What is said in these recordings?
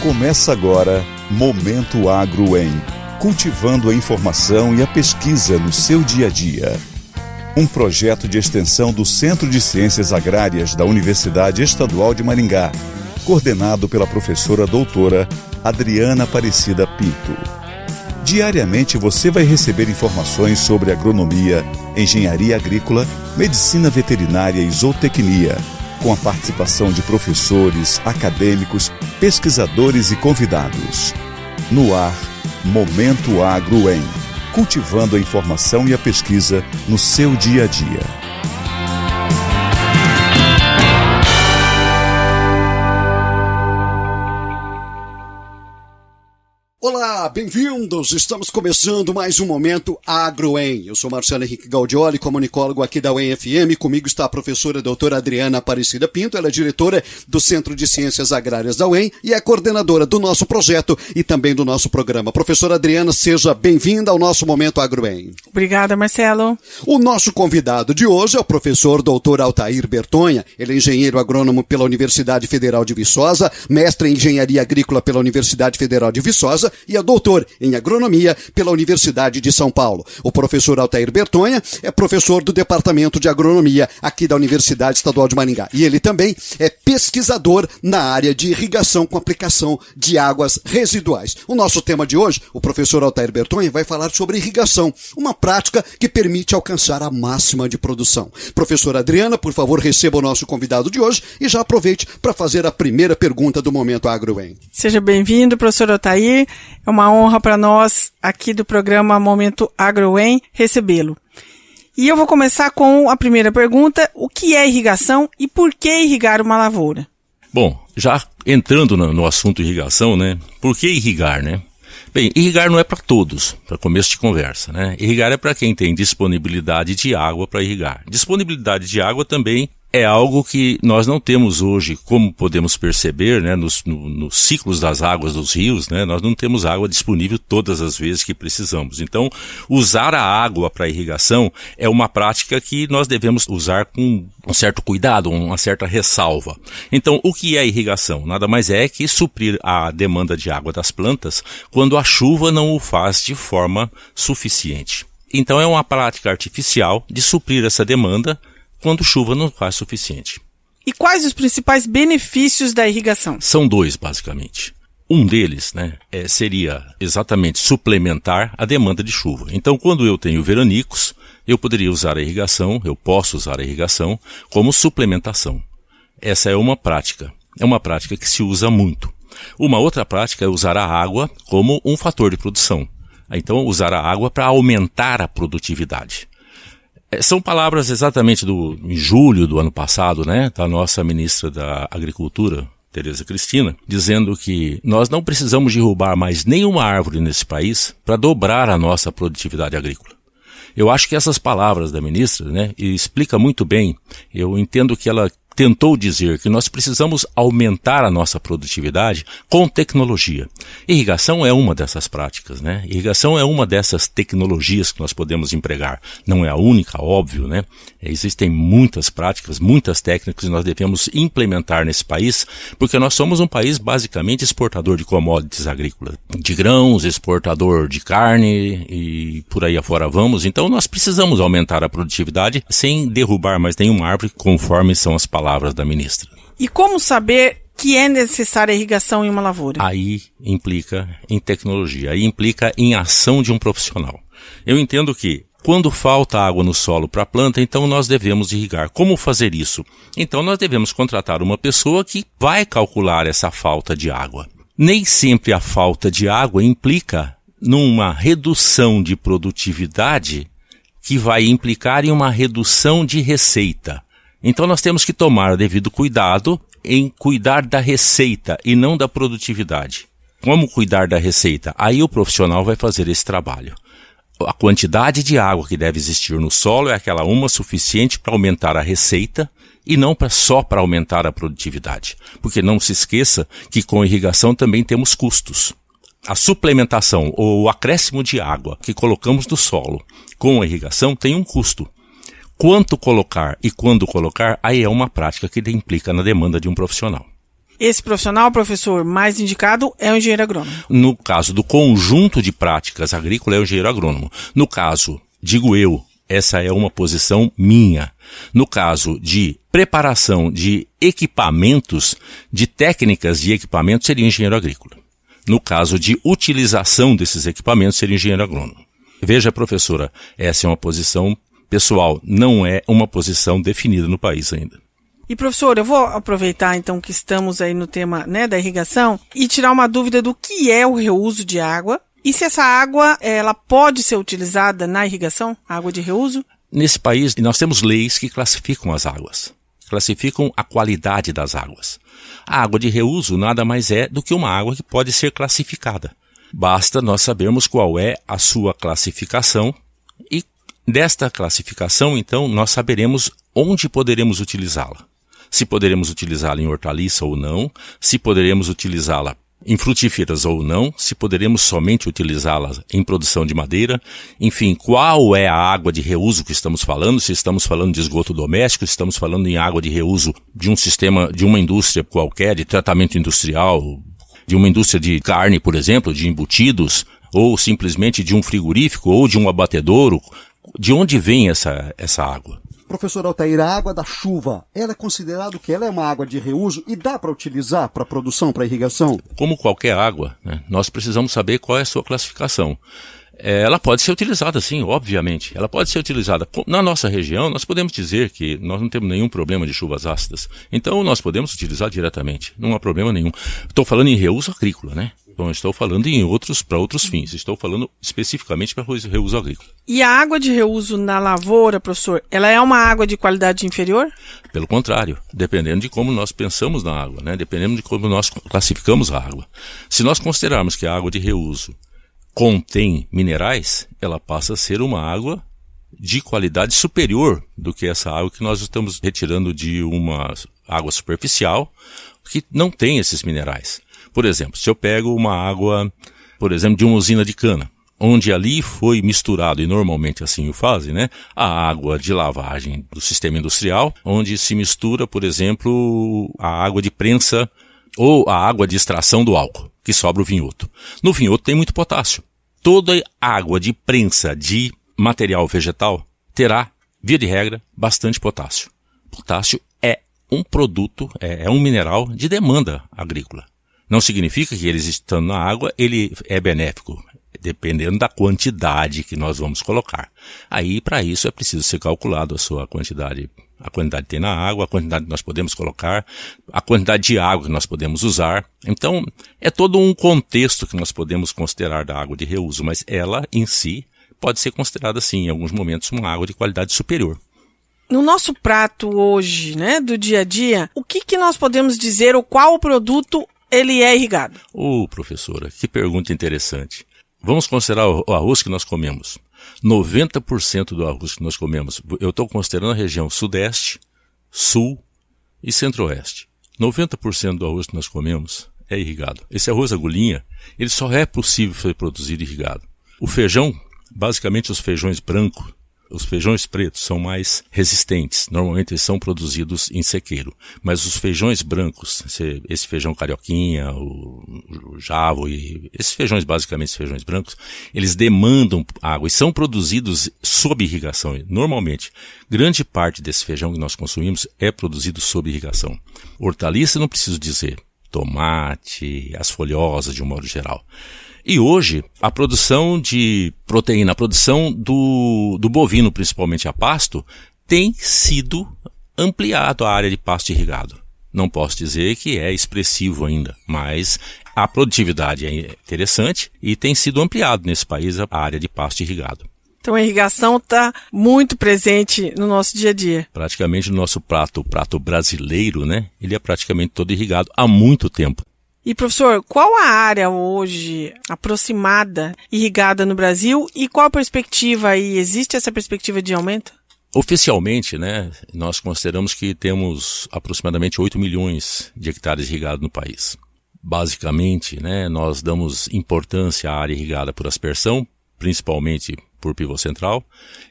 Começa agora Momento Agro em Cultivando a Informação e a Pesquisa no seu dia a dia. Um projeto de extensão do Centro de Ciências Agrárias da Universidade Estadual de Maringá, coordenado pela professora doutora Adriana Aparecida Pinto. Diariamente você vai receber informações sobre agronomia, engenharia agrícola, medicina veterinária e zootecnia, com a participação de professores, acadêmicos, pesquisadores e convidados. No ar, Momento Agro em Cultivando a Informação e a Pesquisa no seu dia a dia. Olá, bem-vindos! Estamos começando mais um Momento Agro em. Eu sou Marcelo Henrique Gaudioli, comunicólogo aqui da UEM-FM. Comigo está a professora doutora Adriana Aparecida Pinto. Ela é diretora do Centro de Ciências Agrárias da UEM e é coordenadora do nosso projeto e também do nosso programa. Professora Adriana, seja bem-vinda ao nosso Momento Agro em. Obrigada, Marcelo. O nosso convidado de hoje é o professor doutor Altair Bertonha. Ele é engenheiro agrônomo pela Universidade Federal de Viçosa, mestre em engenharia agrícola pela Universidade Federal de Viçosa e é doutor em agronomia pela Universidade de São Paulo. O professor Altair Bertonha é professor do Departamento de Agronomia aqui da Universidade Estadual de Maringá. E ele também é pesquisador na área de irrigação com aplicação de águas residuais. O nosso tema de hoje, o professor Altair Bertonha vai falar sobre irrigação, uma prática que permite alcançar a máxima de produção. Professora Adriana, por favor, receba o nosso convidado de hoje e já aproveite para fazer a primeira pergunta do Momento Agro em. Seja bem-vindo, professor Altair. É uma honra para nós, aqui do programa Momento Agro em, recebê-lo. E eu vou começar com a primeira pergunta: o que é irrigação e por que irrigar uma lavoura? Bom, já entrando no assunto irrigação, né? Por que irrigar, né? Bem, irrigar não é para todos, para começo de conversa, né? Irrigar é para quem tem disponibilidade de água para irrigar. Disponibilidade de água também é algo que nós não temos hoje, como podemos perceber, né, nos ciclos das águas dos rios, né, nós não temos água disponível todas as vezes que precisamos. Então, usar a água para irrigação é uma prática que nós devemos usar com um certo cuidado, uma certa ressalva. Então, o que é irrigação? Nada mais é que suprir a demanda de água das plantas quando a chuva não o faz de forma suficiente. Então, é uma prática artificial de suprir essa demanda quando chuva não faz suficiente. E quais os principais benefícios da irrigação? São dois, basicamente. Um deles, né, seria exatamente suplementar a demanda de chuva. Então, quando eu tenho veranicos, eu poderia usar a irrigação, eu posso usar a irrigação como suplementação. Essa é uma prática que se usa muito. Uma outra prática é usar a água como um fator de produção. Então, usar a água para aumentar a produtividade. São palavras exatamente em julho do ano passado, né, da nossa ministra da Agricultura, Tereza Cristina, dizendo que nós não precisamos derrubar mais nenhuma árvore nesse país para dobrar a nossa produtividade agrícola. Eu acho que essas palavras da ministra, né, explica muito bem. Eu entendo que ela tentou dizer que nós precisamos aumentar a nossa produtividade com tecnologia. Irrigação é uma dessas práticas, né? Irrigação é uma dessas tecnologias que nós podemos empregar. Não é a única, óbvio, né? Existem muitas práticas, muitas técnicas que nós devemos implementar nesse país, porque nós somos um país basicamente exportador de commodities agrícolas, de grãos, exportador de carne e por aí afora vamos. Então nós precisamos aumentar a produtividade sem derrubar mais nenhuma árvore, conforme são as palavras da ministra. E como saber que é necessária a irrigação em uma lavoura? Aí implica em tecnologia, aí implica em ação de um profissional. Eu entendo que quando falta água no solo para a planta, então nós devemos irrigar. Como fazer isso? Então nós devemos contratar uma pessoa que vai calcular essa falta de água. Nem sempre a falta de água implica numa redução de produtividade que vai implicar em uma redução de receita. Então nós temos que tomar o devido cuidado em cuidar da receita e não da produtividade. Como cuidar da receita? Aí o profissional vai fazer esse trabalho. A quantidade de água que deve existir no solo é aquela uma suficiente para aumentar a receita e não só para aumentar a produtividade. Porque não se esqueça que com irrigação também temos custos. A suplementação ou o acréscimo de água que colocamos no solo com a irrigação tem um custo. Quanto colocar e quando colocar, aí é uma prática que implica na demanda de um profissional. Esse profissional, professor, mais indicado é o engenheiro agrônomo. No caso do conjunto de práticas agrícolas, é o engenheiro agrônomo. No caso, digo eu, essa é uma posição minha. No caso de preparação de equipamentos, de técnicas de equipamentos, seria engenheiro agrícola. No caso de utilização desses equipamentos, seria engenheiro agrônomo. Veja, professora, essa é uma posição pessoal, não é uma posição definida no país ainda. E professor, eu vou aproveitar então que estamos aí no tema, né, da irrigação e tirar uma dúvida do que é o reuso de água e se essa água ela pode ser utilizada na irrigação, água de reuso? Nesse país nós temos leis que classificam as águas, classificam a qualidade das águas. A água de reuso nada mais é do que uma água que pode ser classificada. Basta nós sabermos qual é a sua classificação e desta classificação, então, nós saberemos onde poderemos utilizá-la. Se poderemos utilizá-la em hortaliça ou não, se poderemos utilizá-la em frutíferas ou não, se poderemos somente utilizá-la em produção de madeira, enfim, qual é a água de reuso que estamos falando, se estamos falando de esgoto doméstico, se estamos falando em água de reuso de um sistema, de uma indústria qualquer, de tratamento industrial, de uma indústria de carne, por exemplo, de embutidos, ou simplesmente de um frigorífico, ou de um abatedouro. De onde vem essa água? Professor Altair, a água da chuva, ela é considerada que ela é uma água de reuso e dá para utilizar para produção, para irrigação? Como qualquer água, né, nós precisamos saber qual é a sua classificação. Ela pode ser utilizada sim, obviamente. Ela pode ser utilizada. Na nossa região, nós podemos dizer que nós não temos nenhum problema de chuvas ácidas. Então, nós podemos utilizar diretamente. Não há problema nenhum. Estou falando em reuso agrícola, né? Então, estou falando para outros fins. Estou falando especificamente para reuso agrícola. E a água de reuso na lavoura, professor, ela é uma água de qualidade inferior? Pelo contrário, dependendo de como nós pensamos na água, né? Dependendo de como nós classificamos a água. Se nós considerarmos que a água de reuso contém minerais, ela passa a ser uma água de qualidade superior do que essa água que nós estamos retirando de uma água superficial que não tem esses minerais. Por exemplo, se eu pego uma água, por exemplo, de uma usina de cana, onde ali foi misturado, e normalmente assim o fazem, né, a água de lavagem do sistema industrial, onde se mistura, por exemplo, a água de prensa ou a água de extração do álcool, que sobra o vinhoto. No vinhoto tem muito potássio. Toda água de prensa de material vegetal terá, via de regra, bastante potássio. Potássio é um produto, é um mineral de demanda agrícola. Não significa que ele estando na água, ele é benéfico, dependendo da quantidade que nós vamos colocar. Aí, para isso, é preciso ser calculado a sua quantidade. A quantidade que tem na água, a quantidade que nós podemos colocar, a quantidade de água que nós podemos usar. Então, é todo um contexto que nós podemos considerar da água de reuso, mas ela, em si, pode ser considerada, sim, em alguns momentos, uma água de qualidade superior. No nosso prato hoje, né, do dia a dia, o que nós podemos dizer, ou qual produto ele é irrigado? Professora, que pergunta interessante. Vamos considerar o arroz que nós comemos. 90% do arroz que nós comemos, eu estou considerando a região sudeste, sul e centro-oeste. 90% do arroz que nós comemos é irrigado. Esse arroz agulhinha, ele só é possível ser produzido irrigado. O feijão, basicamente os feijões brancos, os feijões pretos são mais resistentes. Normalmente eles são produzidos em sequeiro. Mas os feijões brancos, esse feijão carioquinha, o javo e esses feijões, basicamente esses feijões brancos, eles demandam água e são produzidos sob irrigação. Normalmente, grande parte desse feijão que nós consumimos é produzido sob irrigação. Hortaliça não preciso dizer. Tomate, as folhosas de um modo geral. E hoje, a produção de proteína, a produção do bovino, principalmente a pasto, tem sido ampliado a área de pasto irrigado. Não posso dizer que é expressivo ainda, mas a produtividade é interessante e tem sido ampliado nesse país a área de pasto irrigado. Então a irrigação está muito presente no nosso dia a dia. Praticamente no nosso prato, o prato brasileiro, né? Ele é praticamente todo irrigado há muito tempo. E, professor, qual a área hoje aproximada irrigada no Brasil e qual a perspectiva aí? Existe essa perspectiva de aumento? Oficialmente, né, nós consideramos que temos aproximadamente 8 milhões de hectares irrigados no país. Basicamente, né, nós damos importância à área irrigada por aspersão, principalmente por pivô central,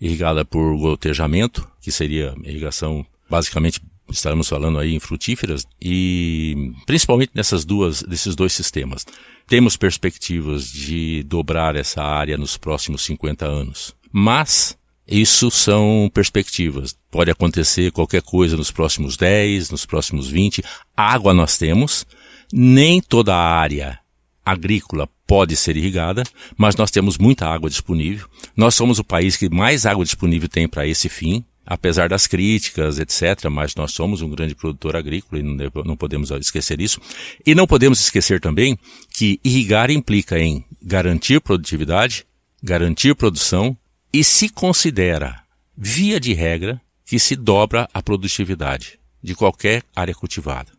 irrigada por gotejamento, que seria irrigação basicamente Estamos falando aí em frutíferas e principalmente desses dois sistemas. Temos perspectivas de dobrar essa área nos próximos 50 anos, mas isso são perspectivas. Pode acontecer qualquer coisa nos próximos 10, nos próximos 20. Água nós temos, nem toda a área agrícola pode ser irrigada, mas nós temos muita água disponível. Nós somos o país que mais água disponível tem para esse fim, apesar das críticas, etc., mas nós somos um grande produtor agrícola e não podemos esquecer isso. E não podemos esquecer também que irrigar implica em garantir produtividade, garantir produção e se considera, via de regra, que se dobra a produtividade de qualquer área cultivada.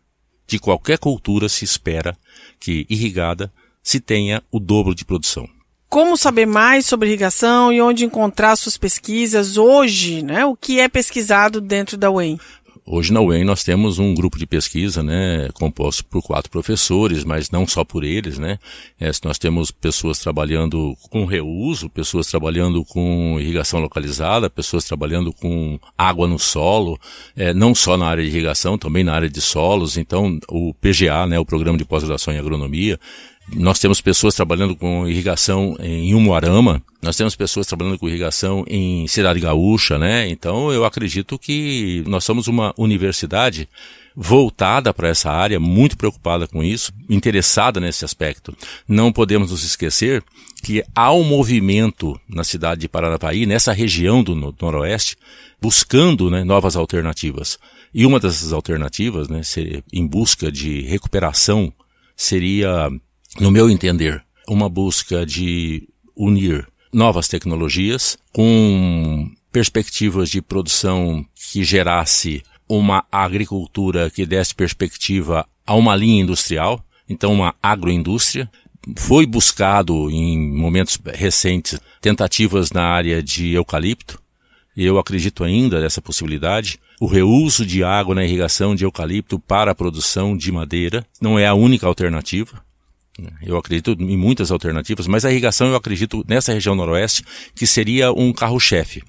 De qualquer cultura se espera que irrigada se tenha o dobro de produção. Como saber mais sobre irrigação e onde encontrar suas pesquisas hoje, né? O que é pesquisado dentro da UEM? Hoje na UEM nós temos um grupo de pesquisa, né, composto por 4 professores, mas não só por eles, né? Nós temos pessoas trabalhando com reuso, pessoas trabalhando com irrigação localizada, pessoas trabalhando com água no solo, não só na área de irrigação, também na área de solos. Então o PGA, né, o Programa de Pós-Graduação em Agronomia, nós temos pessoas trabalhando com irrigação em Umuarama, nós temos pessoas trabalhando com irrigação em Cidade Gaúcha, né? Então eu acredito que nós somos uma universidade voltada para essa área, muito preocupada com isso, interessada nesse aspecto. Não podemos nos esquecer que há um movimento na cidade de Paranavaí, nessa região do Noroeste, buscando, né, novas alternativas. E uma dessas alternativas, né, em busca de recuperação, seria, no meu entender, uma busca de unir novas tecnologias com perspectivas de produção que gerasse uma agricultura que desse perspectiva a uma linha industrial, então uma agroindústria. Foi buscado em momentos recentes tentativas na área de eucalipto. Eu acredito ainda nessa possibilidade. O reuso de água na irrigação de eucalipto para a produção de madeira não é a única alternativa. Eu acredito em muitas alternativas, mas a irrigação eu acredito nessa região noroeste que seria um carro-chefe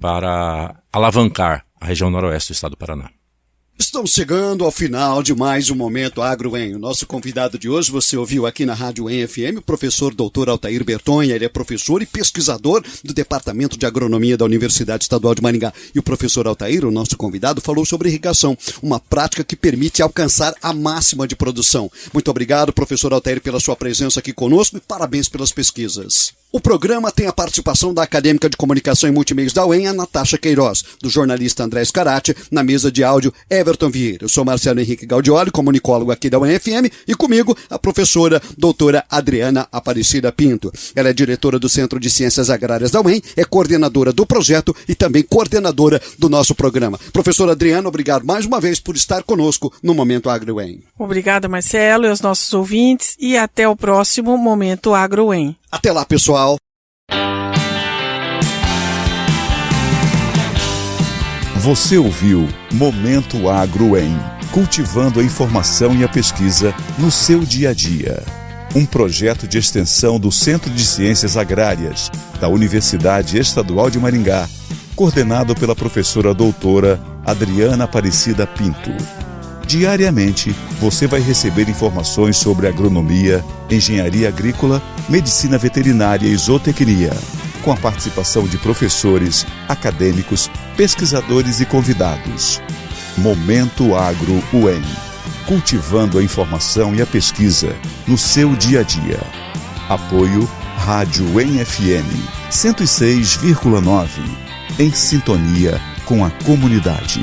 para alavancar a região noroeste do estado do Paraná. Estamos chegando ao final de mais um Momento AgroEM. O nosso convidado de hoje, você ouviu aqui na Rádio UEM FM, o professor Dr. Altair Bertonha. Ele é professor e pesquisador do Departamento de Agronomia da Universidade Estadual de Maringá. E o professor Altair, o nosso convidado, falou sobre irrigação, uma prática que permite alcançar a máxima de produção. Muito obrigado, professor Altair, pela sua presença aqui conosco e parabéns pelas pesquisas. O programa tem a participação da acadêmica de comunicação e multimeios da UEM, a Natasha Queiroz, do jornalista André Scarati, na mesa de áudio Everton Vieira. Eu sou Marcelo Henrique Gaudioli, comunicólogo aqui da UEM FM, e comigo a professora doutora Adriana Aparecida Pinto. Ela é diretora do Centro de Ciências Agrárias da UEM, é coordenadora do projeto e também coordenadora do nosso programa. Professora Adriana, obrigado mais uma vez por estar conosco no Momento AgroEM. Obrigada, Marcelo, e aos nossos ouvintes, e até o próximo Momento AgroEM. Até lá, pessoal. Você ouviu Momento AgroEM, cultivando a informação e a pesquisa no seu dia a dia. Um projeto de extensão do Centro de Ciências Agrárias da Universidade Estadual de Maringá, coordenado pela professora doutora Adriana Aparecida Pinto. Diariamente, você vai receber informações sobre agronomia, engenharia agrícola, medicina veterinária e zootecnia, com a participação de professores, acadêmicos, pesquisadores e convidados. Momento Agro UEM, cultivando a informação e a pesquisa no seu dia a dia. Apoio Rádio UEM FM 106,9, em sintonia com a comunidade.